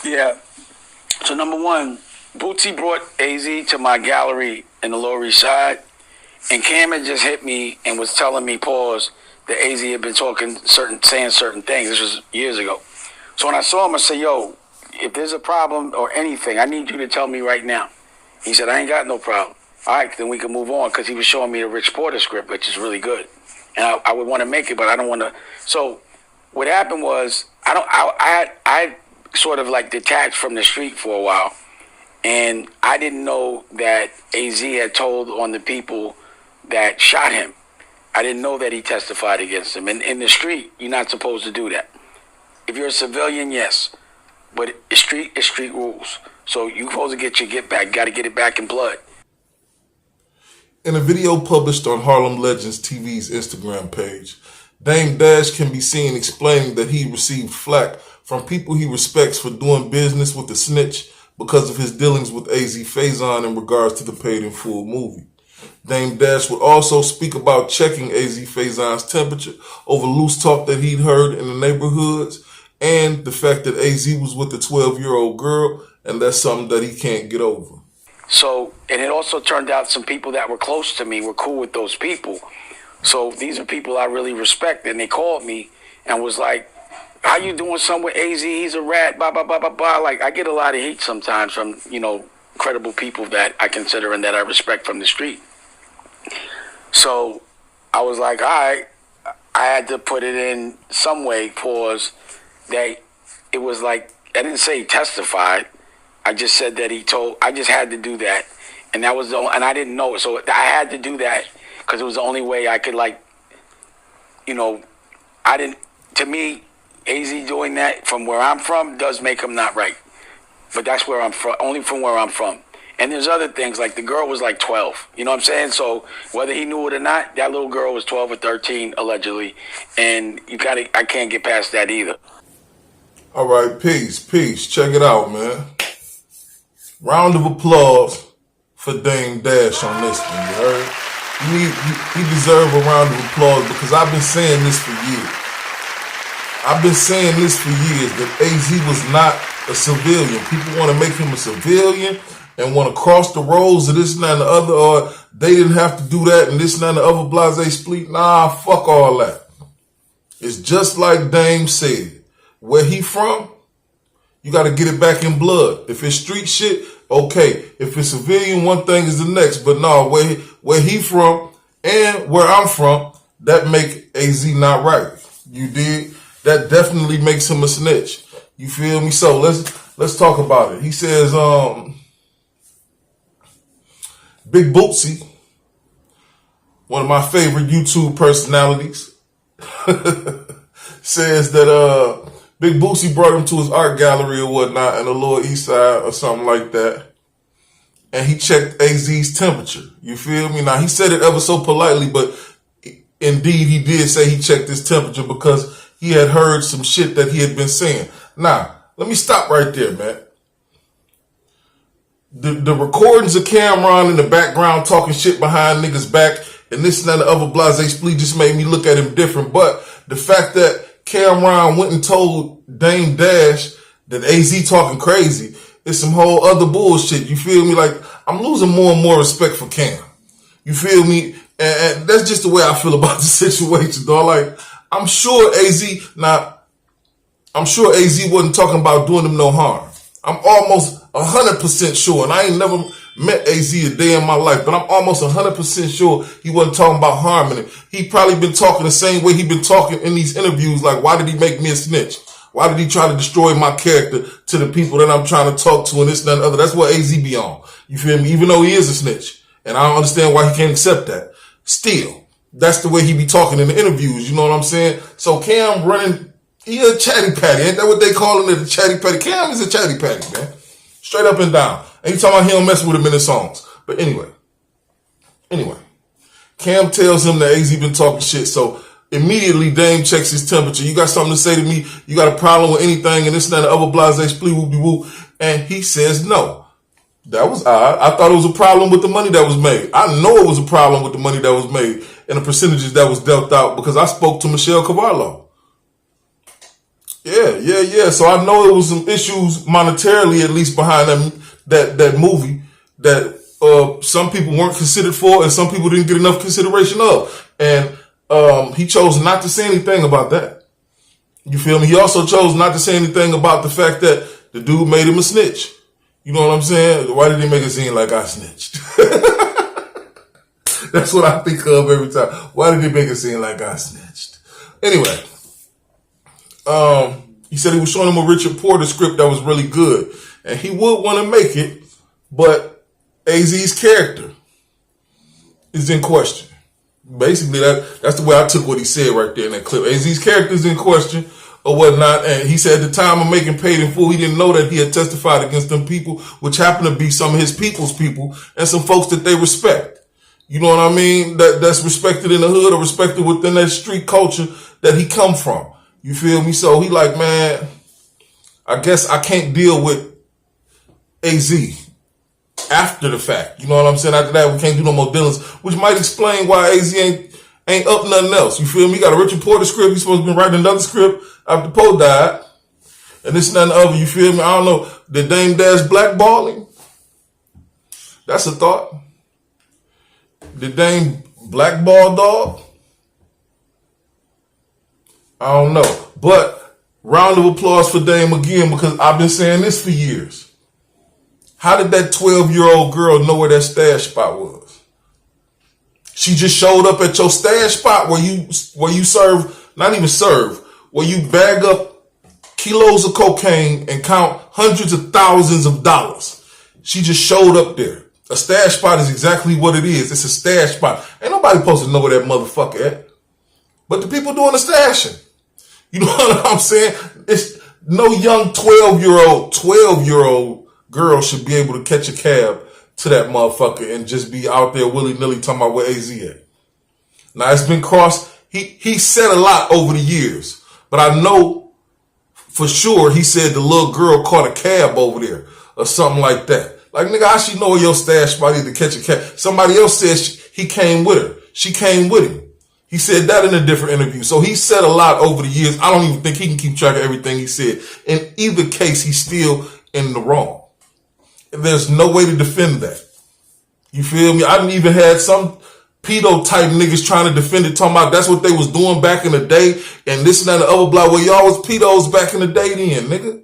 Yeah. So number one, Bootsy brought Azie to my gallery in the Lower East Side, and Cam had just hit me and was telling me, pause, that Azie had been saying certain things. This was years ago. So when I saw him, I said, yo, if there's a problem or anything, I need you to tell me right now. He said, I ain't got no problem. All right, then we can move on, because he was showing me the Rich Porter script, which is really good. And I would want to make it, but I don't want to. So what happened was, I sort of like detached from the street for a while, and I didn't know that AZ had told on the people that shot him. I didn't know that he testified against him. And in the street, you're not supposed to do that. If you're a civilian, yes, but it's street rules. So you're supposed to get your get back. Got to get it back in blood. In a video published on Harlem Legends TV's Instagram page, Dame Dash can be seen explaining that he received flack from people he respects for doing business with the snitch because of his dealings with Azie Faison in regards to the Paid in Full movie. Dame Dash would also speak about checking Azie Faison's temperature over loose talk that he'd heard in the neighborhoods, and the fact that Azie was with a 12-year-old girl, and that's something that he can't get over. So, and it also turned out some people that were close to me were cool with those people. So these are people I really respect, and they called me and was like, how you doing something with AZ? He's a rat, blah, blah, blah, blah, blah. Like, I get a lot of heat sometimes from, credible people that I consider and that I respect from the street. So I was like, all right, I had to put it in some way, pause, that it was like, I didn't say he testified. I just said that I just had to do that. And that was and I didn't know it. So I had to do that because it was the only way I could, to me, AZ doing that from where I'm from does make him not right. But that's where I'm from, only from where I'm from. And there's other things, like the girl was like 12. You know what I'm saying? So whether he knew it or not, that little girl was 12 or 13, allegedly. And I can't get past that either. All right, peace. Check it out, man. Round of applause for Dame Dash on this one, you heard? He deserves a round of applause because I've been saying this for years. That AZ was not a civilian. People want to make him a civilian and want to cross the roads of this and that and the other, or they didn't have to do that and this and that and the other blase split. Nah, fuck all that. It's just like Dame said. Where he from, you got to get it back in blood. If it's street shit, okay. If it's civilian, one thing is the next. But no, where he from and where I'm from, that make AZ not right. You dig? That definitely makes him a snitch. You feel me? So let's talk about it. He says, Big Bootsy, one of my favorite YouTube personalities, says that Big Bootsy brought him to his art gallery or whatnot in the Lower East Side or something like that. And he checked AZ's temperature. You feel me? Now, he said it ever so politely, but indeed he did say he checked his temperature because he had heard some shit that he had been saying. Now, let me stop right there, man. The recordings of Cameron in the background talking shit behind niggas' back and this and that and the other blase split just made me look at him different. But the fact that Cameron went and told Dame Dash that AZ talking crazy is some whole other bullshit. You feel me? Like, I'm losing more and more respect for Cam. You feel me? And that's just the way I feel about the situation, dog. Like, I'm sure AZ wasn't talking about doing him no harm. I'm almost 100% sure, and I ain't never met AZ a day in my life, but I'm almost 100% sure he wasn't talking about harming him. He probably been talking the same way he been talking in these interviews, like, why did he make me a snitch? Why did he try to destroy my character to the people that I'm trying to talk to and this and that and other? That's what AZ be on. You feel me? Even though he is a snitch. And I don't understand why he can't accept that. Still, that's the way he be talking in the interviews. You know what I'm saying? So Cam running, he a chatty patty. Ain't that what they calling it, a chatty patty? Cam is a chatty patty, man. Straight up and down. And he talking about he don't mess with him in the songs. But anyway. Cam tells him that AZ been talking shit. So immediately Dame checks his temperature. You got something to say to me? You got a problem with anything? And this and that, the other blase split whoopie whoop. And he says no. That was odd. I thought it was a problem with the money that was made. I know it was a problem with the money that was made and the percentages that was dealt out because I spoke to Michelle Cavallo. Yeah. So I know it was some issues monetarily, at least behind that movie that some people weren't considered for, and some people didn't get enough consideration of. And he chose not to say anything about that. You feel me? He also chose not to say anything about the fact that the dude made him a snitch. You know what I'm saying? Why did he make it seem like I snitched? That's what I think of every time. Why did he make it seem like I snitched? Anyway, he said he was showing him a Richard Porter script that was really good, and he would want to make it, but Azie's character is in question. Basically, that's the way I took what he said right there in that clip. Azie's character is in question or whatnot, and he said at the time of making Paid in Full, he didn't know that he had testified against them people, which happened to be some of his people's people and some folks that they respect. You know what I mean? That's respected in the hood or respected within that street culture that he come from. You feel me? So he like, man, I guess I can't deal with AZ after the fact. You know what I'm saying? After that, we can't do no more dealings, which might explain why AZ ain't up nothing else. You feel me? He got a Richard Porter script. He's supposed to be writing another script after Poe died. And this and that and the other. You feel me? I don't know. Did Dame Dash blackball him? That's a thought. Did Dame blackball dog? I don't know. But round of applause for Dame again, because I've been saying this for years. How did that 12-year-old girl know where that stash spot was? She just showed up at your stash spot where you serve, not even serve, where you bag up kilos of cocaine and count hundreds of thousands of dollars. She just showed up there. A stash spot is exactly what it is. It's a stash spot. Ain't nobody supposed to know where that motherfucker at. But the people doing the stashing. You know what I'm saying? It's no young 12-year-old girl should be able to catch a cab to that motherfucker and just be out there willy-nilly talking about where AZ at. Now, it's been crossed. He said a lot over the years, but I know for sure he said the little girl caught a cab over there or something like that. Like, nigga, I should know where your stash spot is to catch a cab. Somebody else said he came with her. She came with him. He said that in a different interview. So he said a lot over the years. I don't even think he can keep track of everything he said. In either case, he's still in the wrong. There's no way to defend that. You feel me? I done even had some pedo type niggas trying to defend it, talking about that's what they was doing back in the day and this and that and the other blah. Well, y'all was pedos back in the day then, nigga.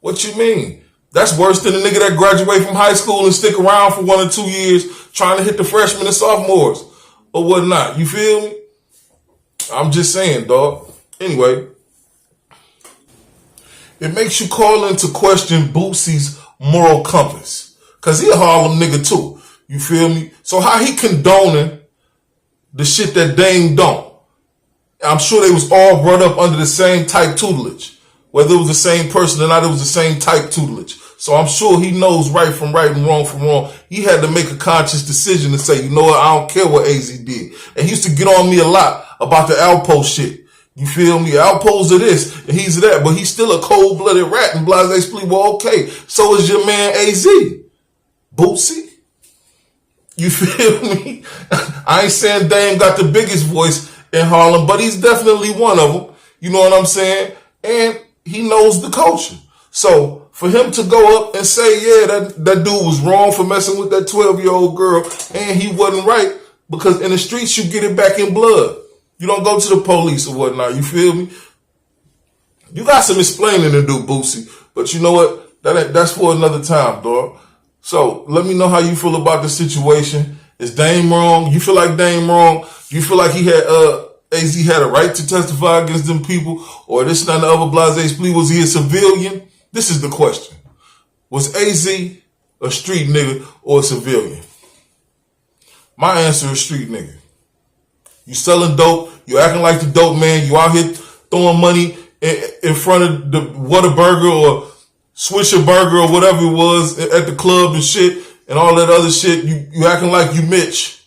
What you mean? That's worse than the nigga that graduate from high school and stick around for 1 or 2 years trying to hit the freshmen and sophomores or whatnot. You feel me? I'm just saying, dog. Anyway, it makes you call into question Boosie's moral compass. Because he a Harlem nigga too. You feel me? So how he condoning the shit that Dame don't? I'm sure they was all brought up under the same type tutelage. Whether it was the same person or not, it was the same type tutelage. So I'm sure he knows right from right and wrong from wrong. He had to make a conscious decision to say, you know what, I don't care what AZ did. And he used to get on me a lot about the Alpo shit. You feel me? Alpo's of this and he's of that, but he's still a cold-blooded rat and blase split. Well, okay, so is your man AZ. Bootsy? You feel me? I ain't saying Dame got the biggest voice in Harlem, but he's definitely one of them. You know what I'm saying? And he knows the culture. So for him to go up and say, yeah, that dude was wrong for messing with that 12-year-old girl and he wasn't right, because in the streets you get it back in blood. You don't go to the police or whatnot. You feel me? You got some explaining to do, Boosie. But you know what? That's for another time, dog. So let me know how you feel about the situation. Is Dame wrong? You feel like Dame wrong? You feel like AZ had a right to testify against them people, or this and the other blase plea? Was he a civilian? This is the question. Was AZ a street nigga or a civilian? My answer is street nigga. You selling dope, you acting like the dope man, you out here throwing money in front of the Whataburger or Swisher Burger or whatever it was at the club and shit and all that other shit. You acting like you Mitch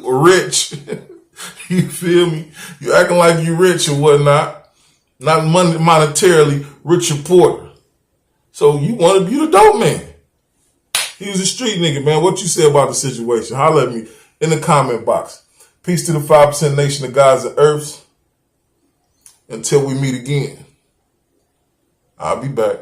or rich. You feel me? You acting like you rich or whatnot. Not monetarily, Richard Porter. So you want to be the dope man. He was a street nigga, man. What you say about the situation? Holler at me in the comment box. Peace to the 5% nation of gods and earths. until we meet again. I'll be back.